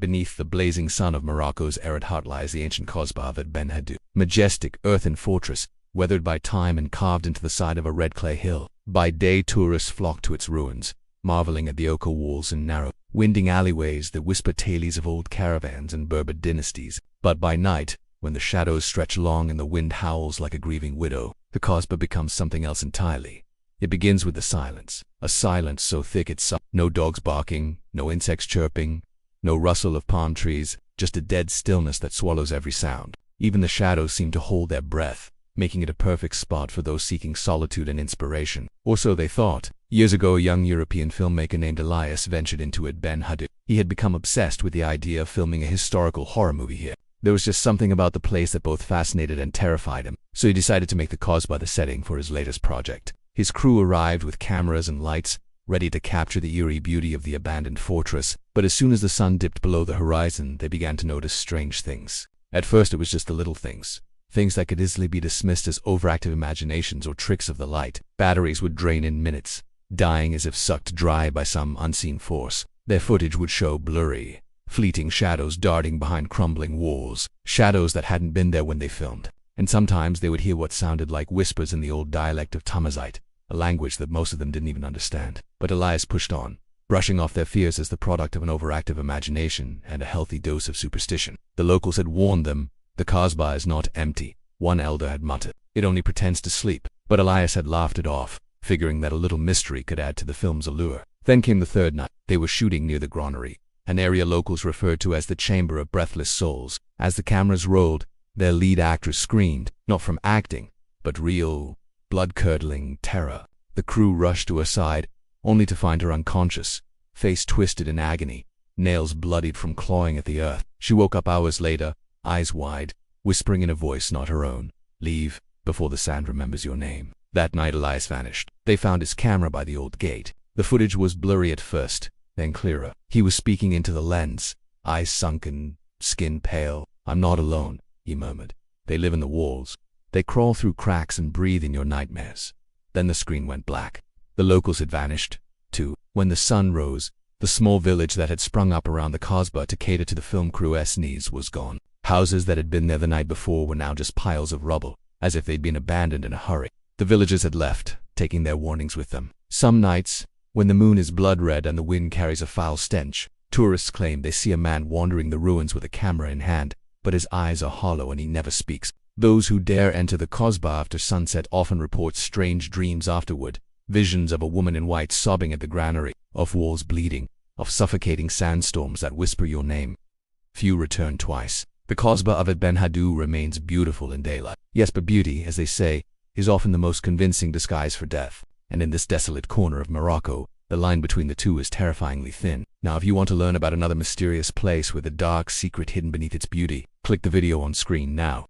Beneath the blazing sun of Morocco's arid heart lies the ancient Kasbah of Ben Haddou. Majestic earthen fortress, weathered by time and carved into the side of a red clay hill. By day tourists flock to its ruins, marveling at the ochre walls and narrow, winding alleyways that whisper tales of old caravans and Berber dynasties. But by night, when the shadows stretch long and the wind howls like a grieving widow, the Kasbah becomes something else entirely. It begins with the silence, a silence so thick it's no dogs barking, no insects chirping, no rustle of palm trees, just a dead stillness that swallows every sound. Even the shadows seem to hold their breath, making it a perfect spot for those seeking solitude and inspiration. Or so they thought. Years ago, a young European filmmaker named Elias ventured into Ben Haddou. He had become obsessed with the idea of filming a historical horror movie here. There was just something about the place that both fascinated and terrified him, so he decided to make the Kasbah the setting for his latest project. His crew arrived with cameras and lights, ready to capture the eerie beauty of the abandoned fortress, but as soon as the sun dipped below the horizon, they began to notice strange things. At first it was just the little things that could easily be dismissed as overactive imaginations or tricks of the light. Batteries would drain in minutes, dying as if sucked dry by some unseen force. Their footage would show blurry, fleeting shadows darting behind crumbling walls, shadows that hadn't been there when they filmed. And sometimes they would hear what sounded like whispers in the old dialect of Tamazight, a language that most of them didn't even understand. But Elias pushed on, brushing off their fears as the product of an overactive imagination and a healthy dose of superstition. The locals had warned them, "The Kasbah is not empty," one elder had muttered. "It only pretends to sleep." But Elias had laughed it off, figuring that a little mystery could add to the film's allure. Then came the third night. They were shooting near the granary, an area locals referred to as the Chamber of Breathless Souls. As the cameras rolled, their lead actress screamed, not from acting, but real, blood-curdling terror. The crew rushed to her side, only to find her unconscious, face twisted in agony, nails bloodied from clawing at the earth. She woke up hours later, eyes wide, whispering in a voice not her own, "Leave, before the sand remembers your name." That night Elias vanished. They found his camera by the old gate. The footage was blurry at first, then clearer. He was speaking into the lens, eyes sunken, skin pale. "I'm not alone," he murmured. "They live in the walls. They crawl through cracks and breathe in your nightmares." Then the screen went black. The locals had vanished, too. When the sun rose, the small village that had sprung up around the Kasbah to cater to the film crew's needs was gone. Houses that had been there the night before were now just piles of rubble, as if they'd been abandoned in a hurry. The villagers had left, taking their warnings with them. Some nights, when the moon is blood-red and the wind carries a foul stench, tourists claim they see a man wandering the ruins with a camera in hand, but his eyes are hollow and he never speaks. Those who dare enter the Kasbah after sunset often report strange dreams afterward, visions of a woman in white sobbing at the granary, of walls bleeding, of suffocating sandstorms that whisper your name. Few return twice. The Kasbah of Ben Haddou remains beautiful in daylight. Yes, but beauty, as they say, is often the most convincing disguise for death. And in this desolate corner of Morocco, the line between the two is terrifyingly thin. Now, if you want to learn about another mysterious place with a dark secret hidden beneath its beauty, click the video on screen now.